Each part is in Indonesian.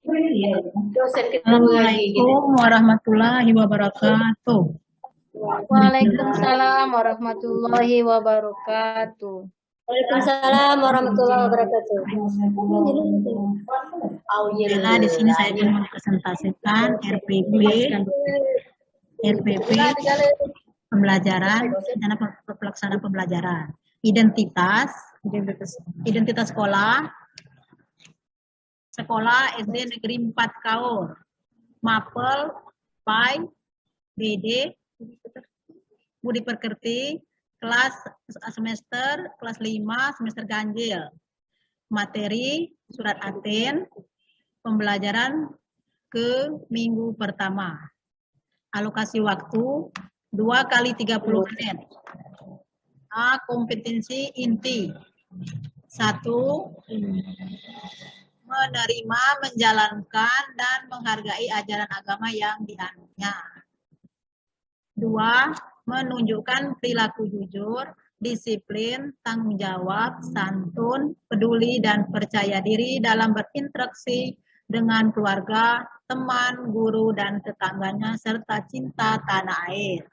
Assalamualaikum warahmatullahi wabarakatuh. Waalaikumsalam warahmatullahi wabarakatuh. Waalaikumsalam warahmatullahi wabarakatuh. Nah, di sini saya ingin mempresentasikan RPP pembelajaran, rencana pelaksanaan pembelajaran. Identitas sekolah SD Negeri 4 Kaur, Mapel, Pai, BD, Budi Pekerti, kelas kelas 5, semester ganjil. Materi, surat Aten, pembelajaran ke minggu pertama. Alokasi waktu 2 kali 30 menit. A. Kompetensi inti. 1. Menerima, menjalankan, dan menghargai ajaran agama yang dianutnya. 2. Menunjukkan perilaku jujur, disiplin, tanggung jawab, santun, peduli, dan percaya diri dalam berinteraksi dengan keluarga, teman, guru, dan tetangganya, serta cinta tanah air.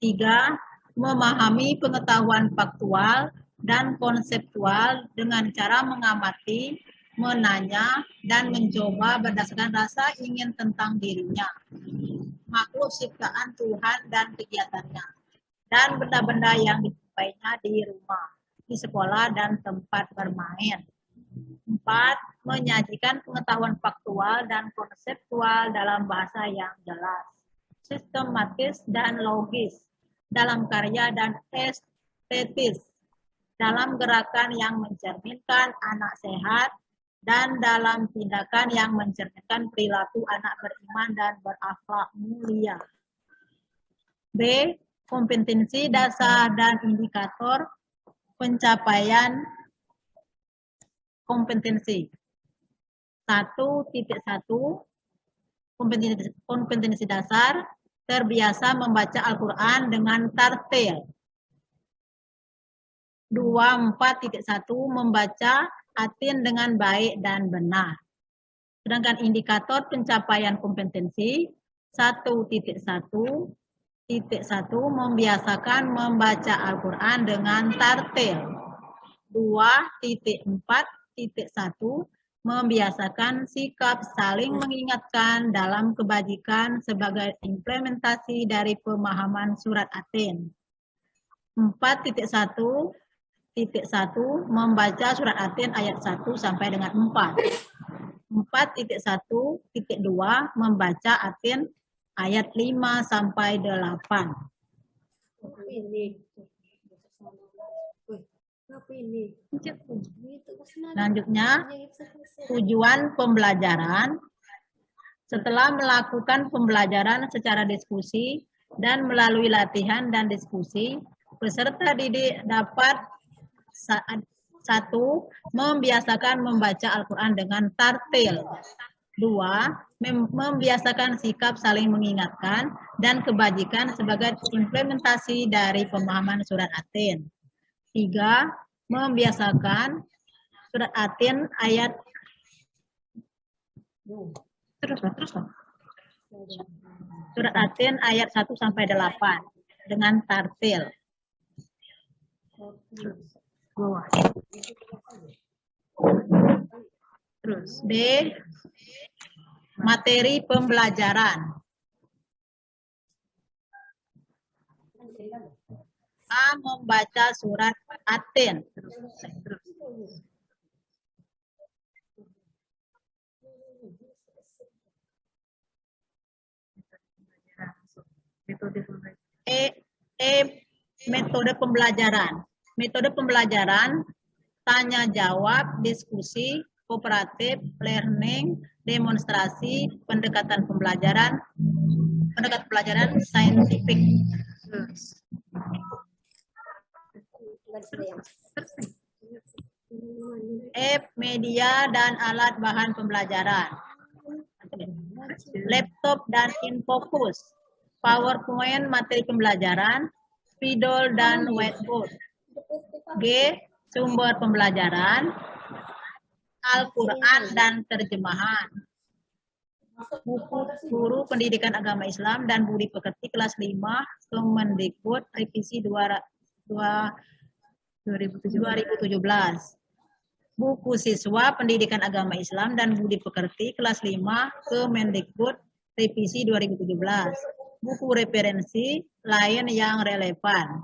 3. Memahami pengetahuan faktual dan konseptual dengan cara mengamati, menanya, dan mencoba berdasarkan rasa ingin tentang dirinya, makhluk ciptaan Tuhan dan kegiatannya, dan benda-benda yang dijumpainya di rumah, di sekolah, dan tempat bermain. 4. Menyajikan pengetahuan faktual dan konseptual dalam bahasa yang jelas, sistematis, dan logis, dalam karya dan estetis, dalam gerakan yang mencerminkan anak sehat, dan dalam tindakan yang mencerminkan perilaku anak beriman dan berakhlak mulia. B. Kompetensi dasar dan indikator pencapaian kompetensi. 1.1 kompetensi dasar, terbiasa membaca Al-Quran dengan tartil. 4.1 membaca Atin dengan baik dan benar. Sedangkan indikator pencapaian kompetensi 1.1 membiasakan membaca Al-Quran dengan tartil. 2.4.1 membiasakan sikap saling mengingatkan dalam kebajikan sebagai implementasi dari pemahaman surat Aten. 4.1 membaca surat Aten ayat 1 sampai dengan 4. 4.1.2 membaca Aten ayat 5 sampai 8. Selanjutnya, tujuan pembelajaran. Setelah melakukan pembelajaran secara diskusi dan melalui latihan dan diskusi, peserta didik dapat 1. Membiasakan membaca Al-Quran dengan tartil. 2. Membiasakan sikap saling mengingatkan dan kebajikan sebagai implementasi dari pemahaman surat Aten. 3. Membiasakan surat Aten ayat surat Aten ayat 1 sampai 8 dengan tartil. Terus D. Materi pembelajaran. A. Membaca surat Aten. Metode pembelajaran. Metode pembelajaran, tanya jawab, diskusi, kooperatif, learning, demonstrasi, pendekatan pembelajaran saintifik. Media dan alat bahan pembelajaran. Laptop dan infocus. PowerPoint materi pembelajaran, spidol dan whiteboard. G. Sumber pembelajaran, Al-Quran dan terjemahan. buku guru pendidikan agama Islam dan budi pekerti kelas 5 Kemendikbud revisi 2017. Buku siswa pendidikan agama Islam dan budi pekerti kelas 5 Kemendikbud revisi 2017. Buku referensi lain yang relevan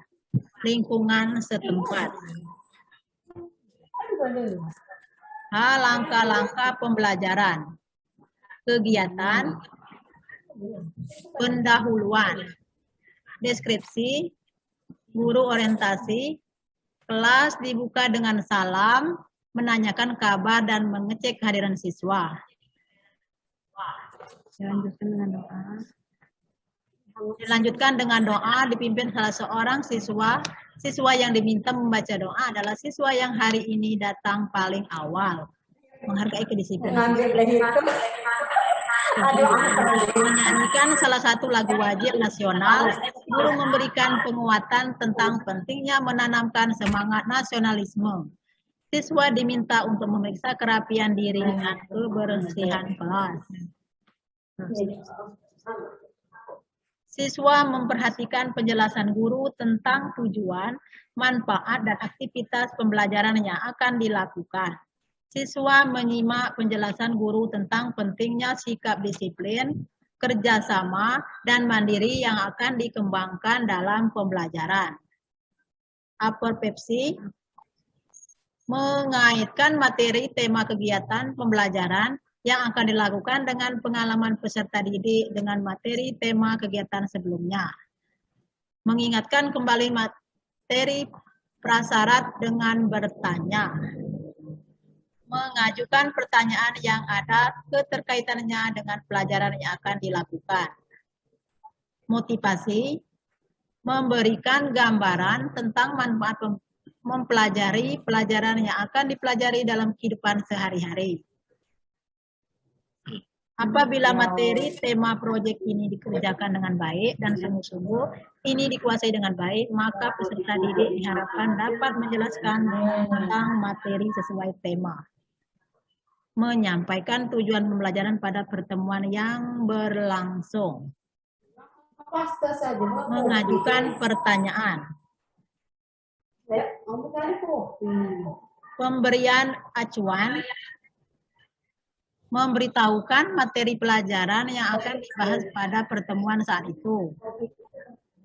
lingkungan setempat. Langkah-langkah pembelajaran. Kegiatan, pendahuluan, deskripsi, guru orientasi, kelas dibuka dengan salam, menanyakan kabar dan mengecek kehadiran siswa. Dilanjutkan dengan doa dipimpin salah seorang siswa. Siswa yang diminta membaca doa adalah siswa yang hari ini datang paling awal. Menghargai kedisiplinan. Menyanyikan salah satu lagu wajib nasional, guru memberikan penguatan tentang pentingnya menanamkan semangat nasionalisme. Siswa diminta untuk memeriksa kerapian diri dan kebersihan kelas. Siswa memperhatikan penjelasan guru tentang tujuan, manfaat, dan aktivitas pembelajaran yang akan dilakukan. Siswa menyimak penjelasan guru tentang pentingnya sikap disiplin, kerjasama, dan mandiri yang akan dikembangkan dalam pembelajaran. Aperpepsi mengaitkan materi tema kegiatan pembelajaran yang akan dilakukan dengan pengalaman peserta didik dengan materi tema kegiatan sebelumnya. Mengingatkan kembali materi prasyarat dengan bertanya. Mengajukan pertanyaan yang ada keterkaitannya dengan pelajaran yang akan dilakukan. Motivasi, memberikan gambaran tentang manfaat mempelajari pelajaran yang akan dipelajari dalam kehidupan sehari-hari. Apabila materi tema proyek ini dikerjakan dengan baik dan sungguh-sungguh, ini dikuasai dengan baik, maka peserta didik diharapkan dapat menjelaskan tentang materi sesuai tema. Menyampaikan tujuan pembelajaran pada pertemuan yang berlangsung. Mengajukan pertanyaan. Pemberian acuan. Memberitahukan materi pelajaran yang akan dibahas pada pertemuan saat itu.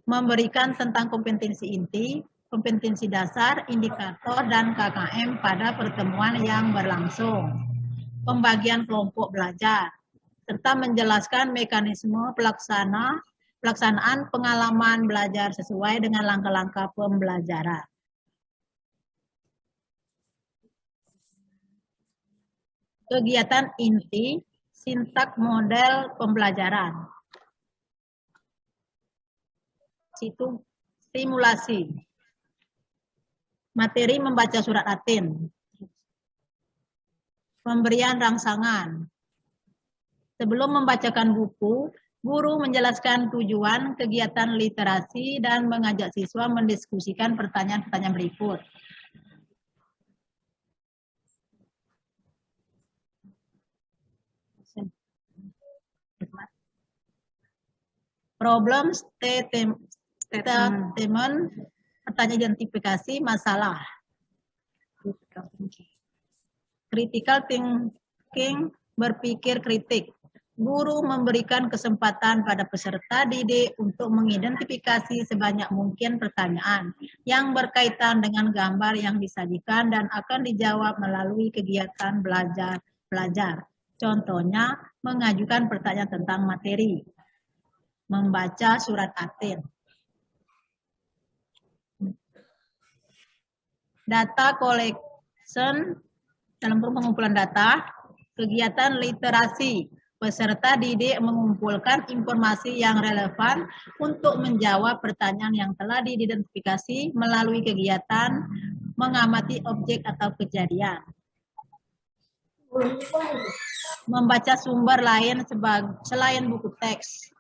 Memberikan tentang kompetensi inti, kompetensi dasar, indikator, dan KKM pada pertemuan yang berlangsung. Pembagian kelompok belajar, serta menjelaskan mekanisme pelaksanaan pengalaman belajar sesuai dengan langkah-langkah pembelajaran. Kegiatan inti, sintak model pembelajaran. Situ simulasi. Materi membaca surat Latin. Pemberian rangsangan. Sebelum membacakan buku, guru menjelaskan tujuan kegiatan literasi dan mengajak siswa mendiskusikan pertanyaan-pertanyaan berikut. Problem statement, pertanyaan identifikasi masalah. Critical thinking, berpikir kritik. Guru memberikan kesempatan pada peserta didik untuk mengidentifikasi sebanyak mungkin pertanyaan yang berkaitan dengan gambar yang disajikan dan akan dijawab melalui kegiatan belajar. Contohnya, mengajukan pertanyaan tentang materi. Membaca surat Latin. Data collection, dalam pengumpulan data, kegiatan literasi. Peserta didik mengumpulkan informasi yang relevan untuk menjawab pertanyaan yang telah diidentifikasi melalui kegiatan mengamati objek atau kejadian. Membaca sumber lain selain buku teks.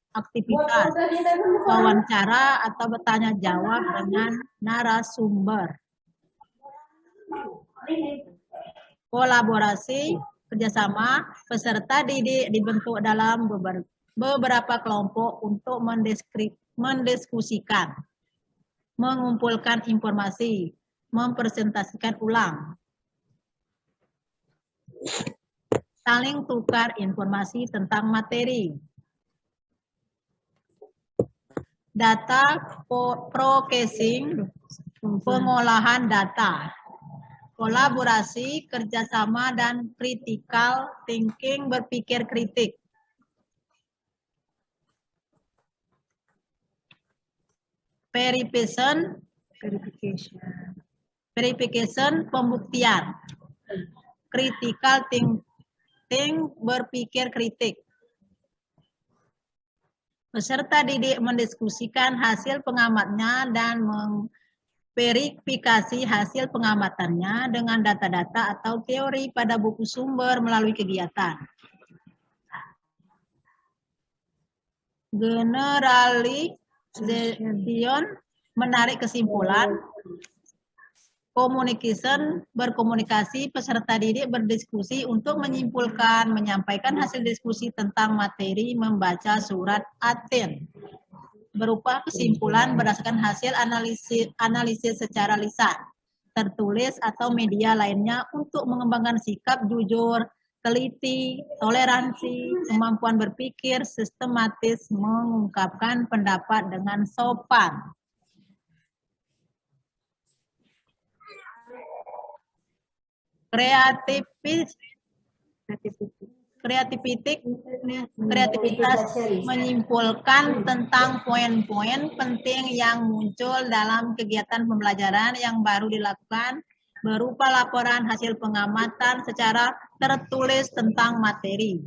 Aktivitas, wawancara atau bertanya jawab dengan narasumber. Kolaborasi, kerjasama, peserta didik dibentuk dalam beberapa kelompok untuk mendiskusikan, mengumpulkan informasi, mempresentasikan ulang, saling tukar informasi tentang materi, data processing, pengolahan data, kolaborasi, kerjasama, dan critical thinking, berpikir kritik. Verification, pembuktian. Critical thinking, berpikir kritik. Peserta didik mendiskusikan hasil pengamatnya dan memverifikasi hasil pengamatannya dengan data-data atau teori pada buku sumber melalui kegiatan. Generalization, menarik kesimpulan. Communication, berkomunikasi, peserta didik berdiskusi untuk menyimpulkan, menyampaikan hasil diskusi tentang materi, membaca surat Aten berupa kesimpulan berdasarkan hasil analisis secara lisan, tertulis atau media lainnya untuk mengembangkan sikap jujur, teliti, toleransi, kemampuan berpikir sistematis, mengungkapkan pendapat dengan sopan. Kreativitas menyimpulkan tentang poin-poin penting yang muncul dalam kegiatan pembelajaran yang baru dilakukan berupa laporan hasil pengamatan secara tertulis tentang materi.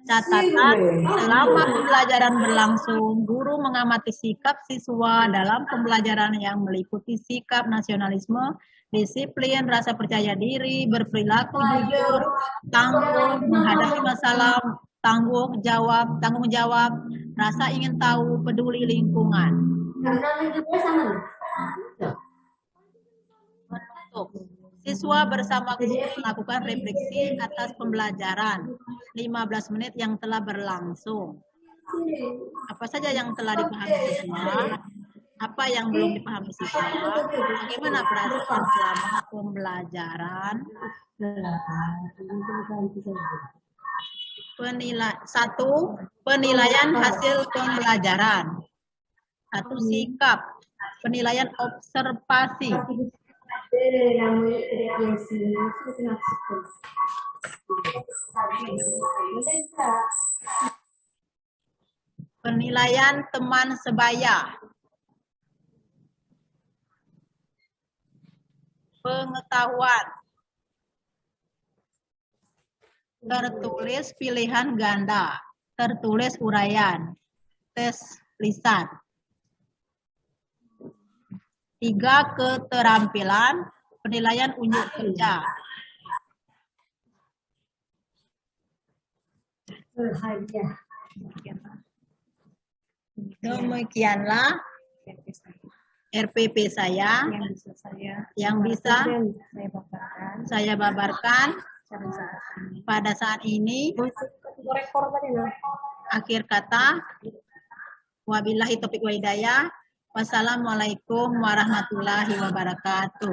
Catatan, selama pembelajaran berlangsung, guru mengamati sikap siswa dalam pembelajaran yang meliputi sikap nasionalisme, disiplin, rasa percaya diri, berperilaku jujur, tangguh, menghadapi masalah, tanggung jawab, rasa ingin tahu, peduli lingkungan. Siswa bersama guru melakukan refleksi atas pembelajaran 15 menit yang telah berlangsung. Apa saja yang telah dipahami siswa? Apa yang belum dipahami siswa? Bagaimana perasaan selama pembelajaran? Penilaian hasil pembelajaran. 1. Sikap. Penilaian observasi. Penilaian teman sebaya. Pengetahuan. Tertulis pilihan ganda. Tertulis uraian. Tes lisan. 3. Keterampilan, penilaian unjuk kerja. Demikianlah RPP saya yang bisa saya babarkan pada saat ini. Akhir kata, wabillahi taufiq wa hidayah. Wassalamualaikum warahmatullahi wabarakatuh.